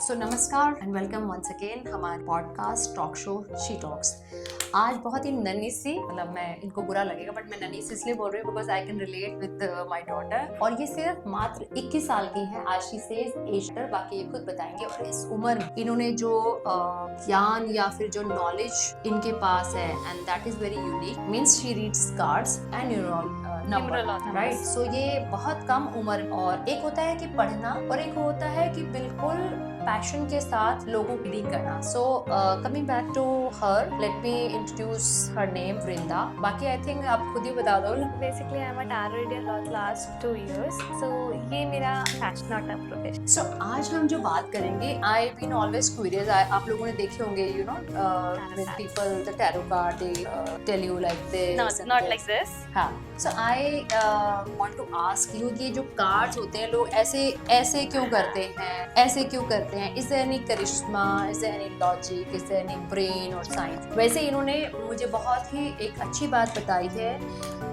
सो नमस्कार and welcome once again हमारे podcast talk show she talks. आज बहुत ही नन्ही सी, मतलब मैं इनको बुरा लगेगा बट मैं नन्ही सी इसलिए बोल रही हूँ because I can relate with my daughter. और ये सिर्फ मात्र 21 साल की है। आज शी सेज एज, बाकी ये खुद बताएंगे। और इस उम्र में इन्होंने जो ज्ञान या फिर जो नॉलेज इनके पास है and that is very unique, means she reads cards and number, right. So ये बहुत कम उम्र, और एक होता है कि पढ़ना और एक होता है कि बिल्कुल पैशन के साथ लोगों की डील करना। So coming back to her, let me introduce her name Vrinda. बाकी आई थिंक आप खुद ही बता दो। Basically, I'm a tarot reader last 2 years. So ये मेरा passion not a profession. सो आज हम जो बात करेंगे, आई बीन ऑलवेज क्यूरियस। आप लोगों ने देखे होंगे, you know, when people the tarot card they tell you like this, Not like this. हाँ। So I want to ask you कि जो कार्ड्स होते हैं, लोग ऐसे क्यों करते हैं, ऐसे क्यों करते हैं? इज देयर एनी करिश्मा, is there any logic, is there any brain और साइंस? वैसे इन्होंने मुझे बहुत ही एक अच्छी बात बताई है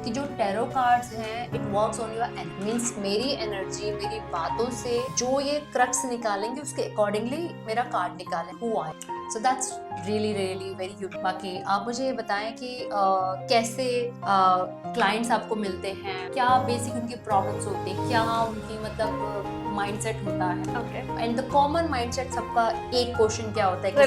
कि जो टैरो कार्ड्स हैं, it works on your energy, means मेरी एनर्जी, मेरी बातों से जो ये क्रक्स निकालेंगे उसके अकॉर्डिंगली मेरा कार्ड निकालें who I. So that's really very unique. बाकी आप मुझे बताएं कि कैसे क्लाइंट्स आपको मिलते हैं, क्या बेसिक उनकी प्रॉब्लम्स होती हैं, क्या उनकी मतलब माइंडसेट होता है। Okay. And the common mindset सबका एक क्वेश्चन क्या होता है?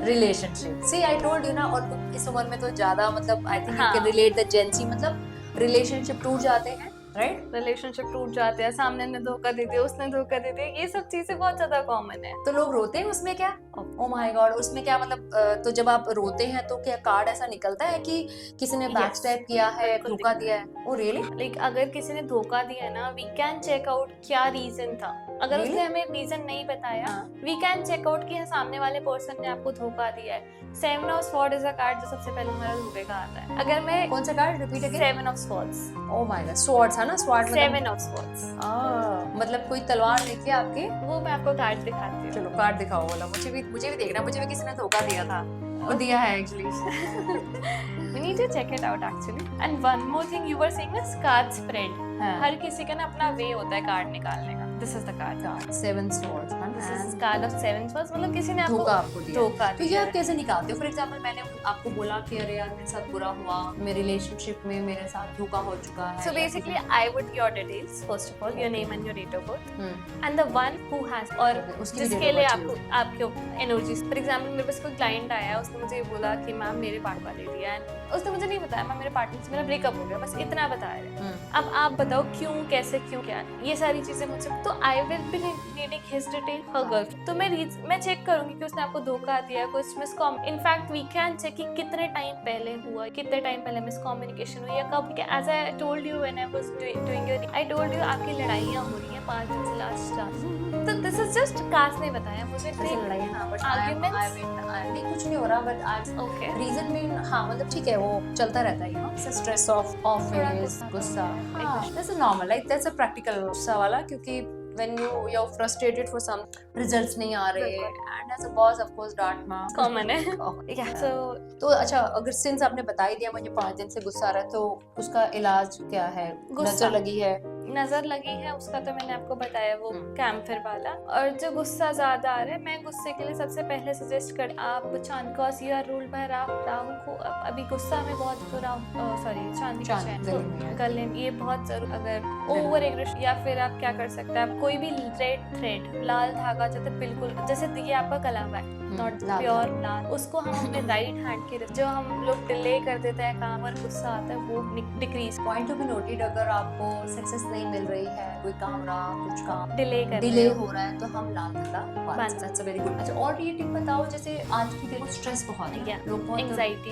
Relationship. See I told you ना। और इस उम्र में तो ज्यादा मतलब I think you can relate the Gen Z, मतलब रिलेशनशिप टूट जाते हैं, राइट? रिलेशनशिप टूट जाते हैं, सामने ने धोखा दे दिया, उसने धोखा दे दिया, ये सब चीजें बहुत ज्यादा कॉमन है। तो लोग रोते हैं उसमें क्या? ओ माय गॉड, उसमें क्या मतलब? तो जब आप रोते हैं तो क्या कार्ड ऐसा निकलता है कि किसी ने बैकस्टैब किया है, धोखा दिया है? Oh really? लाइक अगर किसी ने धोखा दिया ना, वी कैन चेक आउट क्या रीजन था। अगर Really? उसने हमें रीजन नहीं बताया, वी कैन चेक आउट कि सामने वाले पर्सन ने आपको धोखा दिया है। Seven of sword is a card जो सबसे पहले हमारा धोखे का आता है। अगर मैं कौन सा card repeat again? Seven of swords. Oh my God, swords है ना? स्वॉर्ड सेवन ऑफ स्वॉर्ड्स मतलब कोई तलवार देखी आपकी? वो मैं आपको कार्ड दिखाती हूँ। चलो कार्ड दिखाओ। बोला मुझे भी देखना, मुझे भी किसी ने धोखा दिया था, वो दिया है actually. We need to check it out actually. And one more thing, you were saying is card spread. हर किसी का ना अपना वे होता है कार्ड निकालने का। This is the card. Seven swords. This is card of seven swords. मतलब किसी ने आपको धोखा दिया। तो ये दिया आप कैसे निकालते हो? फॉर एग्जांपल मैंने आपको बोला कि अरे यार मेरे साथ बुरा हुआ, मेरे रिलेशनशिप में मेरे साथ धोखा हो चुका है। So basically, I would your details first of all, your name and your date of birth, and the one who has और जिसके लिए आपके एनर्जी। फॉर एग्जांपल मेरे पास कोई क्लाइंट आया, उसने मुझे बोला कि मैम मेरे पार्टनर वाले दिया है, उसने मुझे नहीं बताया मैम मेरे पार्टनर से मेरा ब्रेकअप हो गया, बस इतना बताया। अब आप बताओ क्यों, कैसे, क्यों, क्या, ये सारी चीजें मुझसे। तो I will be needing his detail, हर गर्लफ्रेंड। तो मैं चेक करूंगी कि उसने आपको धोखा दिया, कुछ मिसकॉम। इनफैक्ट वी कैन चेक कि कितने टाइम पहले हुआ, कितने टाइम पहले मिसकम्युनिकेशन हुई, या कब। As I told you when I was doing your, I told you आपकी लड़ाइयाँ हो रही हैं 5 दिन से लास्ट। तो दिस इज जस्ट कास्ट ने बताया मुझे लड़ाई, हाँ, बट आर्ग्यूमेंट्स नहीं कुछ नहीं हो रहा, बट आज ओके रीजन में, हाँ मतलब ठीक है, वो चलता रहता है, you know, stress of office, गुस्सा। That's a normal, like that's a practical गुस्सा वाला, क्योंकि when you're frustrated for some results नहीं आ रहे, and as a boss of course डांटना कॉमन है। yeah. So तो अच्छा, अगर सिंस आपने बता ही दिया मुझे 5 दिन से गुस्सा आ रहा है, तो उसका इलाज क्या है? नजर लगी है? नजर लगी है उसका तो मैंने आपको बताया, वो कैम्फर वाला। और जो गुस्सा ज्यादा आ रहा है, मैं गुस्से के लिए सबसे पहले सजेस्ट कर, आप चांद का you are ruled by Rahu को। अभी गुस्सा में बहुत चांद गले में, ये बहुत जरूर। अगर ओवर एग्रेशन, या फिर आप क्या कर सकते हैं, आप कोई भी रेड थ्रेड, लाल धागा, जैसे बिल्कुल जैसे ये आपका कलावा है, नॉट प्योर लाल, उसको हम अपने राइट हैंड के, जो हम लोग डिले कर देते हैं काम और गुस्सा आता है, वो decrease. Point to be noted, अगर आपको सक्सेस नहीं मिल रही है, कोई काम रहा, कुछ काम डिले हो रहा है, तो हम लाल धागा बांध सकते हैं। Very good. अच्छा, और ये टिप बताओ, जैसे आज की डेट में स्ट्रेस बहुत है, लोग बहुत एंजाइटी,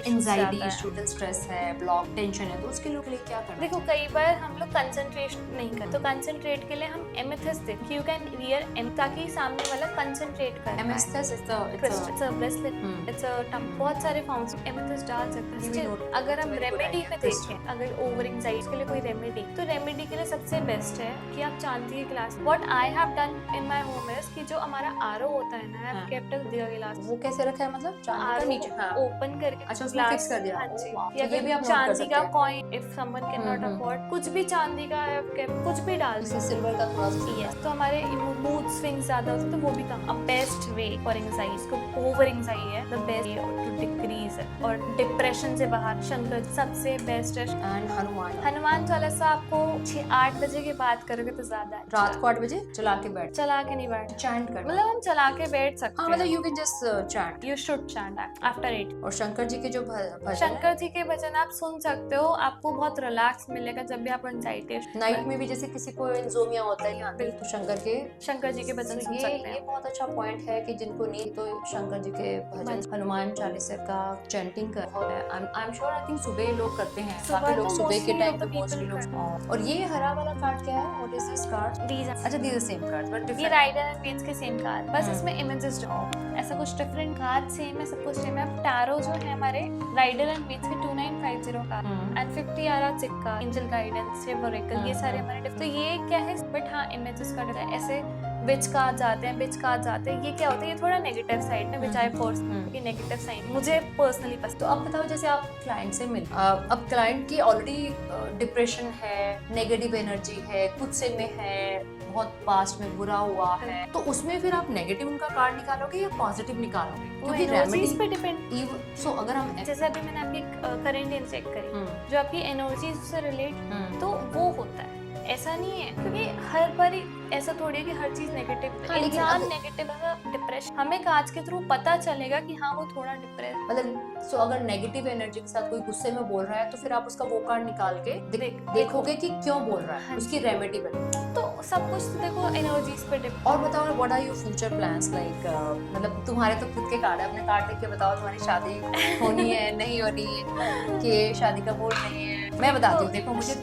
टोटल स्ट्रेस है, ब्लॉक टेंशन है, तो उसके लोग के लिए क्या करना? देखो कई बार हम लोग कंसंट्रेशन नहीं करते, तो कंसंट्रेट के लिए हम एमेथिस्ट देखिए, यू कैन वियर ताकि सामने वाला कंसंट्रेट करे। Amethyst is the it's a bracelet, it's a tongue, बहुत सारे फॉर्म्स एमेथिस्ट डाल सकते हैं। अगर हम रेमेडी पे देखें, अगर ओवर एंजाइटी के लिए कोई रेमेडी, तो रेमेडी के लिए सबसे सबसे बेस्ट है कि आप चांदी के गिलास, what I have done in my home is कि जो हमारा आरओ होता है ना, आई हैव केप्ट अ दिया गिलास। वो कैसे रखा है मतलब चांदी का नीचे? हाँ, ओपन करके अच्छा उसमें फिक्स कर दिया। हाँ जी। या ये भी आप चांदी का coin, if someone can not afford, कुछ भी चांदी का आई हैव केप्ट, कुछ भी डाल इसे सिल्वर का थोड़ा सा। यस, तो हमारे मूड स्विंग्स ज्यादा होते तो वो भी कम। A best way for anxiety, को ओवर एंजाइटी है, the best way to decrease और डिप्रेशन से बाहर शंकर सबसे बेस्ट है। एंड हनुमान चालीसा आपको 6-8 बजे के बाद करोगे तो ज्यादा है। रात को 8 बजे चला के नहीं बैठ, चैंट कर, मतलब हम चला के बैठ सकते हैं। मतलब you can just chant, you should chant after 8। और शंकर जी के जो भजन, शंकर जी के भजन आप सुन सकते हो, आपको बहुत रिलैक्स मिलेगा जब भी आप एंजाइटी। नाइट में भी जैसे किसी को इंसोमिया होता है तो शंकर जी के भजन सुन सकते हैं। ये बहुत अच्छा पॉइंट है कि जिनको नींद, तो शंकर जी के भजन, हनुमान चालीसा का चैंटिंग कर, आई एम श्योर, आई थिंक सुबह लोग करते हैं, काफी लोग सुबह के टाइम पे मोस्टली लोग। और ये हरा वाला कार्ड क्या है? What is this card? अच्छा these are same cards but different. ये राइडर एंड पेज के सेम कार्ड, बस इसमें इमेजेस ऐसा कुछ डिफरेंट कार्ड सेम है, सब कुछ सेम है। टैरो जो है हमारे राइडर एंड पेज के 2950 का एंड 50 आरा सिक्का, एंजल गाइडेंस, ओरेकल, ये सारे हमारे तो ये क्या है, बट हाँ इमेजेस का है। ऐसे विच कार्ड जाते हैं, ये क्या होता है, ये थोड़ा नेगेटिव साइड में, विच आई फोर्स कि नेगेटिव साइड मुझे पर्सनली पसंद। तो अब बताओ, जैसे आप क्लाइंट से मिल, अब क्लाइंट की ऑलरेडी डिप्रेशन है, नेगेटिव एनर्जी है, कुछ से में है, बहुत पास्ट में बुरा हुआ है, तो उसमें फिर आप नेगेटिव उनका कार्ड निकालोगे या पॉजिटिव निकालोगे? क्योंकि एनर्जीज पे डिपेंड। सो अगर हम जैसे अभी मैंने आपकी करंट इन चेक करी, जो आपकी एनर्जीज से रिलेट, तो वो होता है, ऐसा नहीं है, क्योंकि हर बार ऐसा थोड़ी है कि हर चीज नेगेटिव है। इंसान नेगेटिव है, डिप्रेशन, हमें कांच के थ्रू पता चलेगा कि हाँ वो थोड़ा डिप्रेस, मतलब सो अगर नेगेटिव एनर्जी के साथ कोई गुस्से में बोल रहा है तो फिर आप उसका वो कार्ड निकाल के देखोगे कि क्यों बोल रहा है, उसकी रेमेडी बने। तो सब कुछ तो देखो एनर्जीज पे डिपेंड। और बताओ ना, what are your future plans, like मतलब तुम्हारे तो खुद के कार्ड है, अपने कार्ड देख के बताओ तुम्हारी शादी होनी है नहीं होनी है, कि शादी का मूड नहीं है। मैं बताती हूँ, देखो मुझे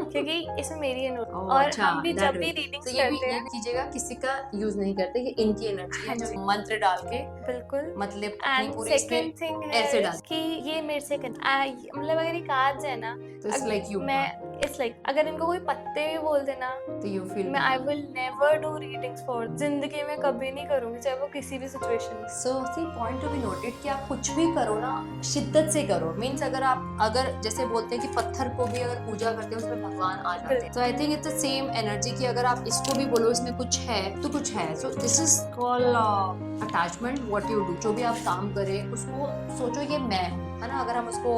क्योंकि इसमें मेरी और हम भी जब भी रीडिंग करते हैं, कीजिएगा, किसी का यूज नहीं करते, ये इनकी एनर्जी है जो मंत्र डाल के, बिल्कुल, मतलब पूरी सेकंड थिंग ऐसे डाल कि ये मेरे से मतलब अगर ये कार्ड्स है ना, तो इट्स लाइक यू, मैं इट्स लाइक अगर इनको कोई पत्ते भी बोल देना तो यू फील, मैं I will never do readings for, जिंदगी में कभी नहीं करूंगी, चाहे वो किसी भी सिचुएशन में। So see point to be noted कि आप कुछ भी करो ना, शिद्दत से करो। मीन्स अगर जैसे बोलते हैं कि पत्थर को भी अगर पूजा करते हैं उसमें भगवान आ जाते हैं, तो I think it's the same energy कि अगर आप इसको भी बोलो इसमें कुछ है तो कुछ है। So this is called attachment, what you do, जो भी आप काम करें उसको सोचो ये मैं हूँ, है ना। अगर हम उसको,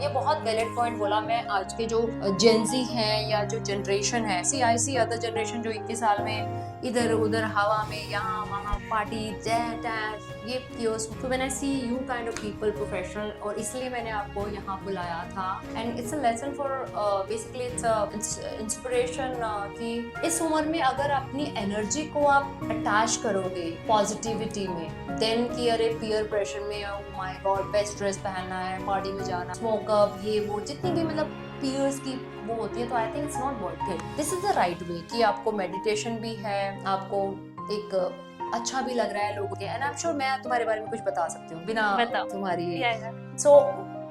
ये बहुत वैलिड पॉइंट बोला। मैं आज के जो जेंजी हैं या जो जनरेशन है, सी आई सी अदर जनरेशन जो 21 साल में इधर उधर हवा में यहाँ वहाँ पार्टी ये कियोस, तो when I see you kind of people professional, और इसलिए मैंने आपको यहाँ बुलाया था। And it's a lesson for basically it's inspiration कि इस उम्र में अगर अपनी एनर्जी को आप अटैच करोगे पॉजिटिविटी में, देन कि अरे पीयर प्रेशर में ओह माय गॉड बेस्ट ड्रेस पहनना है, पार्टी में जाना, स्मोक अप, ये वो जितनी भी मतलब पीयर्स की वो होती है, तो I think it's not worth it. This is the right way कि आपको मेडिटेशन भी है, आपको एक अच्छा भी लग रहा है लोगों के, एंड आई एम श्योर मैं तुम्हारे बारे में कुछ बता सकती हूँ बिना तुम्हारी। सो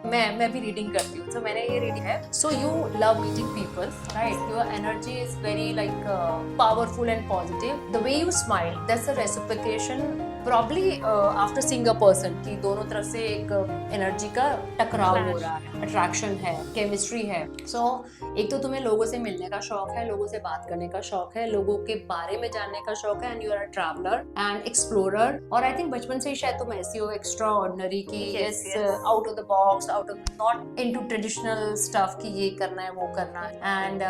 मैं भी रीडिंग करती हूँ, तो मैंने ये रीडिंग है। So you love meeting people, right, your energy is very like powerful and positive, the way you smile, that's a reciprocation probably after seeing a person, कि दोनों तरफ से एक एनर्जी का टकराव हो रहा है, अट्रैक्शन है, केमिस्ट्री है। सो एक तो तुम्हें लोगों से मिलने का शौक है, लोगों से बात करने का शौक है, लोगों के बारे में जानने का शौक है, and you are a traveller and explorer. और आई थिंक बचपन से ही शायद तुम ऐसी हो, एक्स्ट्रा ऑर्डिनरी की, yes, out of the box, out of not into traditional stuff कि ये करना है वो करना है, and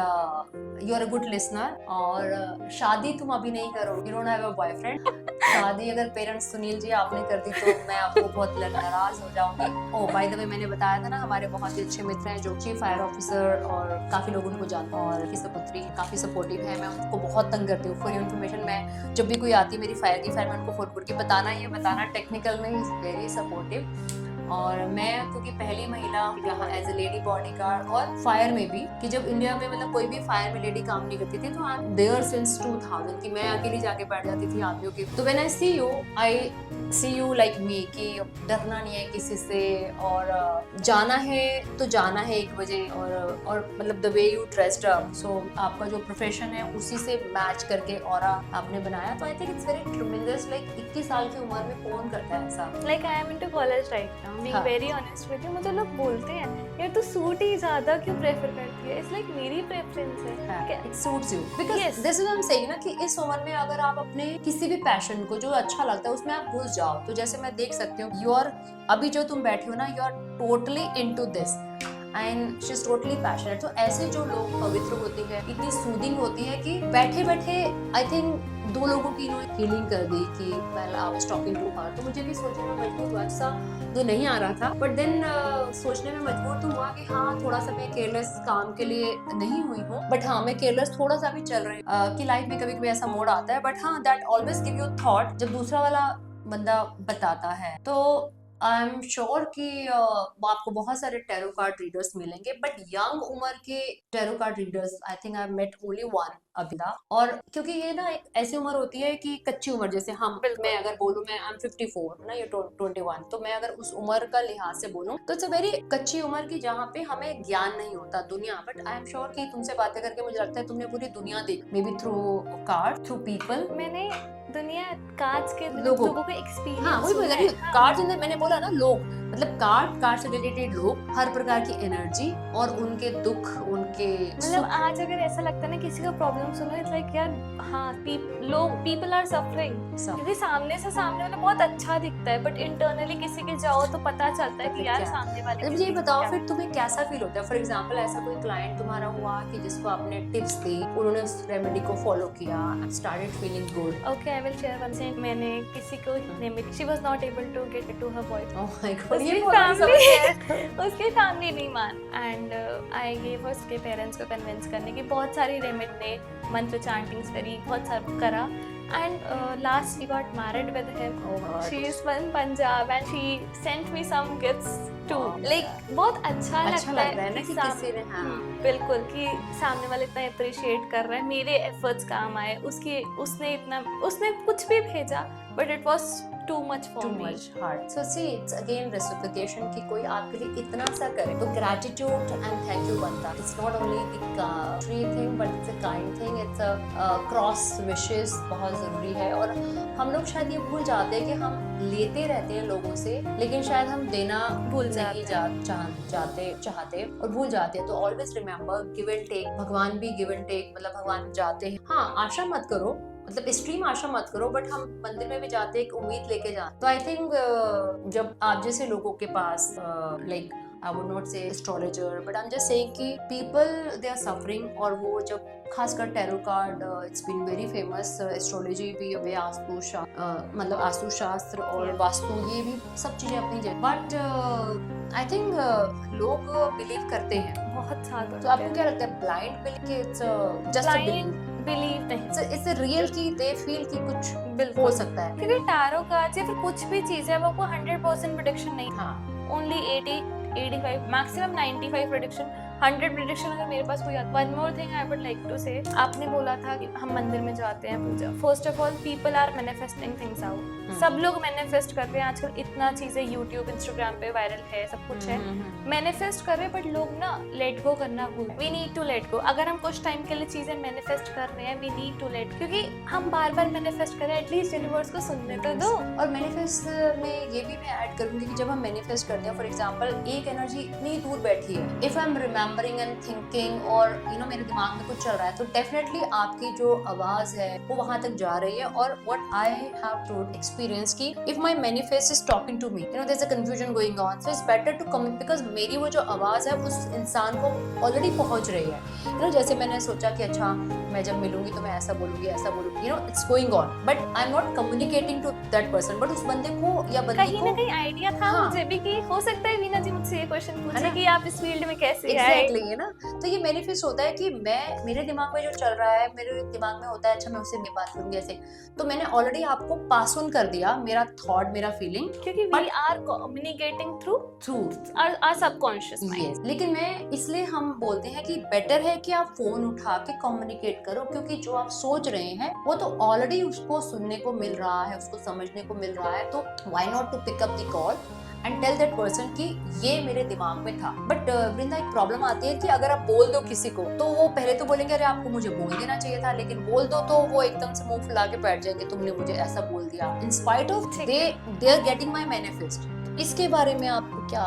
you are a good listener. और शादी तुम अभी नहीं करोगे, you don't have a boyfriend. शादी अगर पेरेंट्स सुनील जी आपने कर दी तो मैं आपको बहुत नाराज हो जाऊंगी। ओह बाय द वे, मैंने बताया था ना हमारे बहुत ही अच्छे मित्र हैं जो चीफ फायर ऑफिसर, और काफी लोग उनको जानते हैं, और किसी पुत्री काफी सपोर्टिव है, मैं उनको बहुत तंग करती हूँ। फॉर इन्फॉर्मेशन, मैं जब भी कोई आती मेरी फायर की फायर, मैं उनको फोन करके बताना टेक्निकल में, इज वेरी सपोर्टिव। और मैं क्योंकि पहली महिला यहाँ एज ए लेडी बॉडीगार्ड और फायर में भी, कि जब इंडिया में मतलब कोई भी फायर में लेडी काम नहीं करती थी तो आई एम देयर सिंस 2000 कि मैं अकेली जाके बैठ जाती थी आदमियों की। तो when I see you like me कि डरना नहीं है किसी से, और जाना है तो जाना है 1 बजे, और मतलब the way you dressed up, so आपका जो प्रोफेशन है उसी से मैच करके ऑरा आपने बनाया। तो I think it's very ट्रेमेंडस। Like 21 साल की उम्र में कौन करता है ऐसा? Like I am into college right now, being very honest with you. मुझे लोग बोलते हैं यार तू सूट ही ज्यादा क्यों प्रेफर करती है? इट्स लाइक मेरी प्रेफरेंस है, it suits you because this is I am saying ना कि इस उम्र में अगर आप अपने किसी भी पैशन को जो अच्छा लगता है उसमें आप घुस जाओ। तो जैसे मैं देख सकती हूँ यू आर, अभी जो तुम बैठी हो ना, you are totally into this and she is totally passionate. तो ऐसे जो लोग पवित्र होती है, इतनी सूदिंग होती है कि बैठे बैठे आई थिंक 2 लोगों की हीलिंग कर दी कि well I was talking to her. तो मुझे भी सोचने में मजबूर हुआ, ऐसा तो नहीं आ रहा था, बट देन सोचने में मजबूर तो हुआ कि हाँ थोड़ा सा मैं केयरलेस काम के लिए नहीं हुई हूँ, बट हाँ मैं केयरलेस थोड़ा सा भी चल रही हूँ कि लाइफ में कभी कभी ऐसा मोड़ आता है। बट हाँ that always give you thought जब दूसरा वाला बंदा बताता है। तो आई एम श्योर कि आपको बहुत सारे टैरो कार्ड रीडर्स मिलेंगे, बट यंग उम्र के tarot card readers I think I met only one अभी तक। और क्योंकि ये ना एक ऐसी उम्र होती है कि कच्ची उम्र, जैसे हम, मैं अगर बोलूं मैं आई एम 54 ना, ये 21, तो मैं अगर उस उम्र का लिहाज से बोलूं तो इट्स अ वेरी कच्ची उम्र की जहाँ पे हमें ज्ञान नहीं होता दुनिया। बट आई एम श्योर कि तुमसे बातें करके मुझे लगता है तुमने पूरी दुनिया देखी, may be through card, through people. मैंने दुनिया कार्ड्स के लोगों को एक्सपीरियंस, हाँ वही बोल रही हूँ, कार्ड्स मैंने बोला ना, लोग मतलब कार्ड से रिलेटेड लोग, हर प्रकार की एनर्जी और उनके दुख, उनके मतलब आज अगर ऐसा लगता है ना किसी का प्रॉब्लम सुनो, इट्स लाइक यार हाँ पीपल आर सफरिंग, क्योंकि सामने से सामने वाला बहुत अच्छा दिखता है बट इंटरनली किसी के जाओ तो पता चलता है कि यार सामने वाले। मुझे ये बताओ फिर तुम्हें कैसा फील होता है? फॉर एग्जांपल ऐसा कोई क्लाइंट तुम्हारा हुआ कि जिसको आपने टिप्स दी, उन्होंने उस रेमेडी को फॉलो किया, started feeling good. Okay I will share one thing. मैंने किसी को she was not able to get to her boyfriend. Oh my god, उसकी फैमिली नहीं मान, एंड आई गेव उसके पेरेंट्स को कन्विंस करने की बहुत सारी रेमेडी, मंत्र चांटिंग्स करी, बहुत सारा करा, and last we got married with him. She is from Punjab and she sent me some gifts too. Like बहुत अच्छा लगता है ना कि किसी ने, हाँ बिल्कुल, कि सामने वाले इतना अप्रिशिएट कर रहे हैं, मेरे एफर्ट्स काम आए, उसने कुछ भी भेजा but it was too much for me. Too much hard. So see, it's again reciprocation कि कोई आपके लिए इतना सा करे तो gratitude and thank you बनता है. It's not only the free thing but it's a kind thing. It's a cross wishes बहुत जरूरी है। और हम लोग शायद ये भूल जाते हैं कि हम लेते रहते हैं लोगों से, लेकिन शायद हम देना भूल चाहते और भूल जाते हैं। तो always remember give and take. भगवान भी गिव एंड टेक, मतलब भगवान जाते हैं। हाँ आशा मत करो, मतलब एक्सट्रीम आशा मत करो, बट हम मंदिर में भी जाते हैं एक उम्मीद लेके जाते। तो आई थिंक जब आप जैसे लोगों के पास like I would not say astrologer, but I am just saying कि पीपल दे आर सफरिंग, और वो जब खासकर tarot card, it's been very famous, astrology भी, मतलब आस्तु शास्त्र और वास्तु, ये भी सब चीजें अपनी जगह, बट आई थिंक लोग बिलीव करते हैं बहुत साथ। तो आपको क्या लगता है, ब्लाइंड बिलीव कि इट्स जस्ट बिलीव नहीं, इट्स रियल की दे फील कि कुछ हो सकता है? क्योंकि टैरो कार्ड्स या फिर कुछ भी चीज है वो 100% प्रेडिक्शन नहीं, हाँ ओनली 80-85 मैक्सिमम 95 प्रेडिक्शन, 100 प्रेडिक्शन अगर मेरे पास कोई। One more thing I would like to say, आपने बोला था कि हम मंदिर में जाते हैं पूजा। First of all people are manifesting things out, सब लोग मैनिफेस्ट कर रहे हैं आजकल, इतना चीजें यूट्यूब इंस्टाग्राम पे वायरल है, सब कुछ है, मैनिफेस्ट कर रहे हैं, बट लोग ना लेट गो करना भूल। We need to let go. अगर हम कुछ टाइम के लिए चीजें मैनिफेस्ट कर रहे हैं, वी नीड टू लेट, क्योंकि हम बार बार मैनिफेस्ट करें, एटलीस्ट यूनिवर्स को सुनने तो दो। और मैनिफेस्ट में ये भी मैं ऐड करूंगी कि जब हम मैनिफेस्ट करते हैं, फॉर एग्जांपल एक एनर्जी इतनी दूर बैठी है, if I am remembering and thinking, और यू नो मेरे दिमाग में कुछ चल रहा है, तो डेफिनेटली आपकी जो आवाज है वो वहां तक जा रही है। और what I have to experience की if my manifest is talking to me, you know there is a confusion going on, so it's better to come, because मेरी वो जो आवाज है उस इंसान को ऑलरेडी पहुंच रही है। यू नो जैसे मैंने सोचा कि अच्छा मैं जब मिलूंगी तो मैं ऐसा बोलूंगी, you know it's going on, but I am not communicating to that person, but उस बंदे को या बंदी कहीं ना कहीं आइडिया था मुझे भी कि हो सकता है वीना जी मुझसे ये क्वेश्चन पूछे कि आप इस फील्ड में कैसे आए, मैनिफेस्ट है ना, तो ये मैनिफेस्ट होता है कि मैं, मेरे दिमाग में जो चल रहा है, मेरे दिमाग में होता है अच्छा मैं उससे बात करूंगी ऐसे, तो मैंने ऑलरेडी आपको पास ऑन कर दिया मेरा थॉट, मेरा फीलिंग, क्योंकि we are communicating through our subconscious mind. लेकिन मैं इसलिए हम बोलते हैं कि बेटर है कि आप फोन उठा के कम्युनिकेट करो, क्योंकि जो आप सोच रहे हैं वो तो ऑलरेडी उसको सुनने को मिल रहा है, उसको समझने को मिल रहा है, तो why not to pick up the call and tell that person कि ये मेरे दिमाग में था। बट वृंदा एक प्रॉब्लम आती है कि अगर आप बोल दो किसी को तो वो पहले तो बोलेंगे अरे आपको मुझे बोल देना चाहिए था, लेकिन बोल दो तो वो एकदम से मुंह फुला के बैठ जाएंगे, तुमने मुझे ऐसा बोल दिया, in spite of they are getting my manifest. इसके बारे में आपको क्या?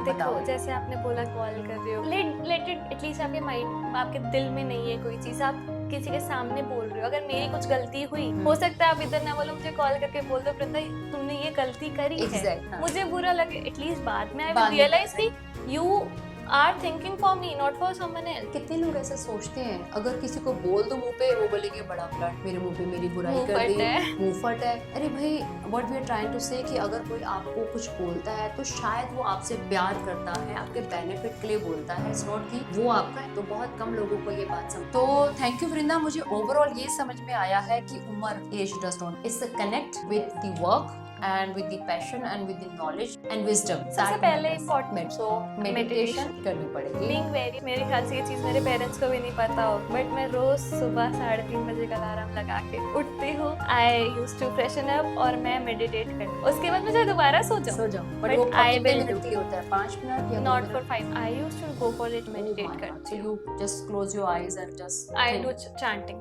देखो जैसे आपने बोला कॉल कर रहे हो, लेट इट एटलीस्ट आपके माइंड, आपके दिल में नहीं है कोई चीज, आप किसी के सामने बोल रहे हो। अगर मेरी कुछ गलती हुई, हो सकता है आप इधर ना बोलो, मुझे कॉल करके बोल दो वृंदा तुमने ये गलती करी है, मुझे बुरा लगे, एटलीस्ट बाद में आई विल रियलाइज कि you are thinking for me not for someone else. कितने लोग ऐसे सोचते हैं अगर किसी को बोल दो मुंह पे, वो बोलेंगे बड़ा फ्लर्ट, मेरे मुंह पे मेरी बुराई कर दी, मुंह फट है। अरे भाई what we are trying to say कि अगर कोई आपको कुछ बोलता है तो शायद वो आपसे प्यार करता है, आपके बेनिफिट के लिए बोलता है, इट्स नॉट कि वो आपका है। तो बहुत कम लोगों को ये बात समझ। तो थैंक यू वृंदा, मुझे ओवरऑल ये समझ में आया है कि उम्र, age does not, it's connect with the work and with the passion and with the knowledge and wisdom। सबसे पहले इम्पोर्टेंट सो मेडिटेशन करनी पड़ेगी। Being very, मेरे ख्याल से ये चीज मेरे पेरेंट्स को भी नहीं पता हो, बट मैं रोज सुबह 3:30 बजे का अलार्म लगा के उठती हूँ। आई यूज टू फ्रेशन अप और मैं मेडिटेट करती, उसके बाद मुझे दोबारा सो जाऊँ। बट आई विल होता है 5 मिनट या not for 5। I use to go for it, meditate करती हूँ। You just close your eyes and just I do chanting.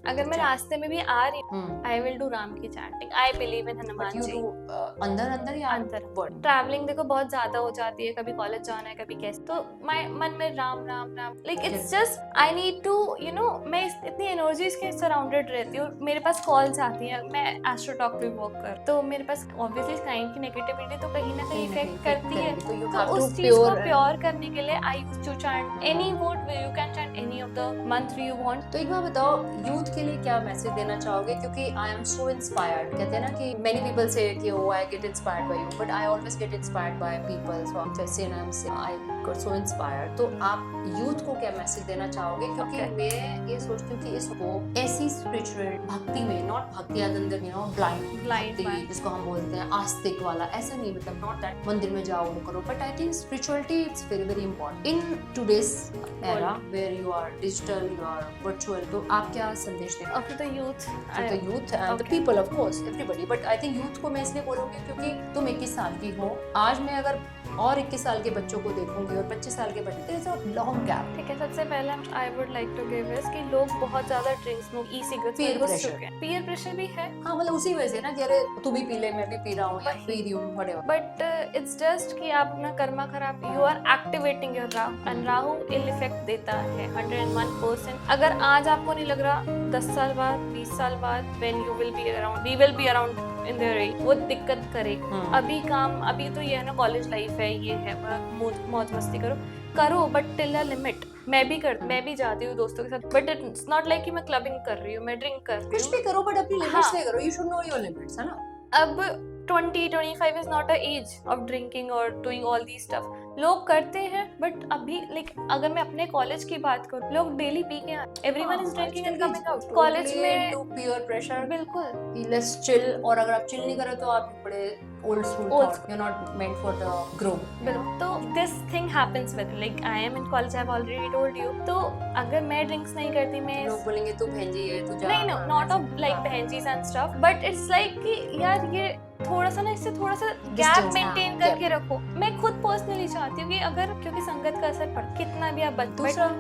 अगर मैं रास्ते में भी आ रही हूँ, आई विल डू राम की chanting. I believe in Hanuman ji. अंदर या अंदर ट्रैवलिंग देखो बहुत ज्यादा हो जाती है, कभी कॉलेज जाना है, कभी कैसे, तो मन में Ram Ram Ram, like it's just I need to you know, मैं इतनी एनर्जीज के सराउंडेड रहती हूँ। मेरे पास कॉल्स आती हैं, मैं एस्ट्रो टॉक पे वर्क कर, तो मेरे पास ऑब्वियसली काइंड की नेगेटिविटी तो कहीं ना कहीं इफेक्ट करती है। तो उस चीज को प्योर करने के लिए I used to chant any word, you can chant any of the mantra you want. तो एक बात बताओ, यूथ के लिए क्या मैसेज देना चाहोगे? क्योंकि आई एम सो इंस्पायर्ड, कहते हैं ना कि मेनी पीपल से कि oh I get inspired by you, but I always get inspired by people, so I got so inspired. तो आप यूथ को क्या मैसेज देना चाहोगे? क्योंकि मैं ये सोचती हूँ कि इसको ऐसी स्पिरिचुअल भक्ति में, नॉट भक्ति अंदर यू नो ब्लाइंड जिसको हम बोलते हैं आस्तिक वाला, ऐसा नहीं, मतलब नॉट दैट मंदिर में जाओ वो करो, but I think spirituality it's very very important in today's era where you are digital, you are virtual. तो आप क्या संदेश देंगे? Okay, the youth and the people, of course, everybody, but I think youth को मैं इसलिए बोलूँगी क्योंकि तुम 21 साल की हो, आज मैं अगर और 21 साल के बच्चों को देखूंगी और 25 साल के बच्चे, there's a long gap। ठीक है, सबसे पहले I would like to give is कि लोग बहुत ज्यादा ड्रिंक्स, स्मोक, ई सिगरेट्स में घुस चुके हैं। पीयर प्रेशर भी है, हाँ, मतलब उसी वजह से ना कि अरे तू भी पी ले, मैं भी पी रहा हूँ या पी रही हूँ, whatever। बट इट्स जस्ट कि आप अपना कर्मा खराब, you are activating your Rahu, and Rahu ill effect देता है 101%। अगर आज आपको नहीं लग रहा, 10 साल बाद, 20 साल बाद, when you will be around, we will be around in their age, वो दिक्कत करेगी। अभी काम, अभी तो ये है ना कॉलेज लाइफ है, ये है, मौज मस्ती करो, बट टिल अ लिमिट। मैं भी जाती हूँ दोस्तों के साथ, बट इट्स नॉट लाइक कि मैं क्लबिंग कर रही हूँ, मैं ड्रिंक कर रही हूँ। कुछ भी करो बट अपनी लिमिट्स में करो, you should know your limits, है ना। अब 20-25 is not a age of drinking or doing all these stuff। लोग करते हैं, बट अभी लाइक अगर मैं अपने कॉलेज की बात करूँ, लोग डेली पी के, everyone is drinking and coming out college में, पीयर प्रेशर, बिल्कुल लेट्स चिल। और अगर आप चिल नहीं करो तो आप बड़े old school thought, you're not meant for the growth। तो this thing happens with, like I am in college, I've already told you। तो अगर मैं ड्रिंक्स नहीं करती, मैं लोग बोलेंगे तू बहनजी है, तू जा, नहीं, no, not of like बहनजीज and stuff, but it's like कि यार ये थोड़ा सा ना, इससे थोड़ा सा गैप मेंटेन करके रखो। मैं खुद पर्सनली चाहती हूँ कि अगर, क्योंकि संगत का असर पड़ता, कितना भी आप दूसरा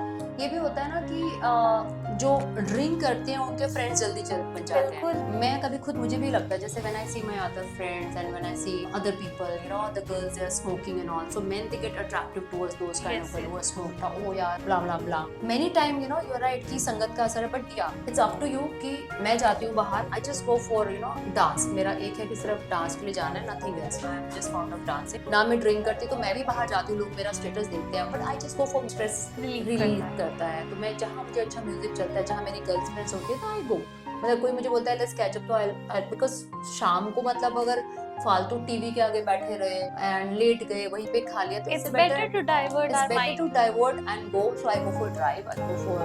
ये भी होता है ना कि जो ड्रिंक करते हैं उनके फ्रेंड्स जल्दी बन जाते हैं। मैं कभी खुद, मुझे भी लगता है, जैसे when I see my other friends and when I see other people, you know the girls they are smoking and all, so men they get attractive towards those kind of people who smoke. Oh यार blah blah blah, many time you know you are right कि संगत का असर है, but या it's up to you कि मैं जाती हूँ बाहर, I just go for you know dance. मेरा एक है कि सिर्फ डांस के लिए जाना है, nothing else. I am just found of dancing. ना मैं ड्रिंक करती, तो मैं भी बाहर जाती हूँ, लोग मेरा स्टेटस देखते हैं, but I just go for stress relieve करता है। तो मैं जहाँ मुझे अच्छा म्यूजिक चलता है, जहाँ मेरी गर्ल्स फ्रेंड्स होती है, तो आई गो। मतलब कोई मुझे बोलता है लेट्स कैच अप, तो आई बिकॉज शाम को, मतलब अगर फालतू टीवी के आगे बैठे रहे एंड लेट गए, वहीं पे खा लिया, तो It's better to divert our mind. to divert and go. So I go for drive, I go for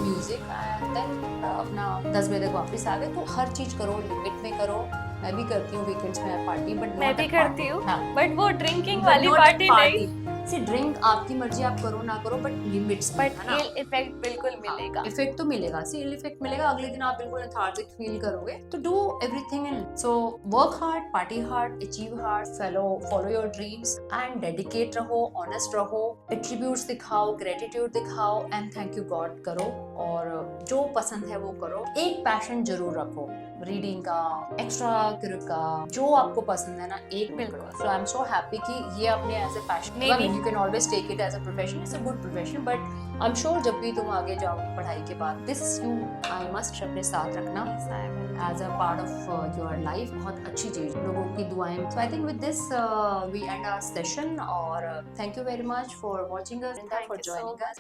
music and then अपना 10 बजे तक वापस आ गए। तो हर चीज करो, लिमिट में करो। मैं भी करती हूँ वीकेंड्स में पार्टी, बट मैं भी करती हूँ, हाँ। बट वो ड्रिंकिंग वाली पार्टी नहीं। सी ड्रिंक आपकी मर्जी, आप करो ना करो, बट लिमिट्स में, बट इल इफेक्ट बिल्कुल मिलेगा। इफेक्ट तो मिलेगा, सी इल इफेक्ट मिलेगा, अगले दिन आप बिल्कुल लेथार्जिक फील करोगे। तो do everything in, so work hard, party hard, achieve hard, follow your dreams and dedicate रहो, ऑनेस्ट रहो, एट्रीब्यूट्स दिखाओ, ग्रेटिट्यूड दिखाओ एंड थैंक यू गॉड करो, और जो पसंद है वो करो। एक पैशन जरूर रखो, रीडिंग का, एक्स्ट्रा का, जो आपको पसंद है ना, एक करो। सो आई एम सो हैप्पी कि ये अपने as a passion, you can always take it as a profession, it's a good profession, but I am sure जब भी तुम आगे जाओगे पढ़ाई के बाद, दिस यू आई मस्ट अपने साथ रखना as a part of your life. बहुत अच्छी चीज, लोगों की दुआएं। So I think with this we end our session, और thank you very much for watching us, for joining us.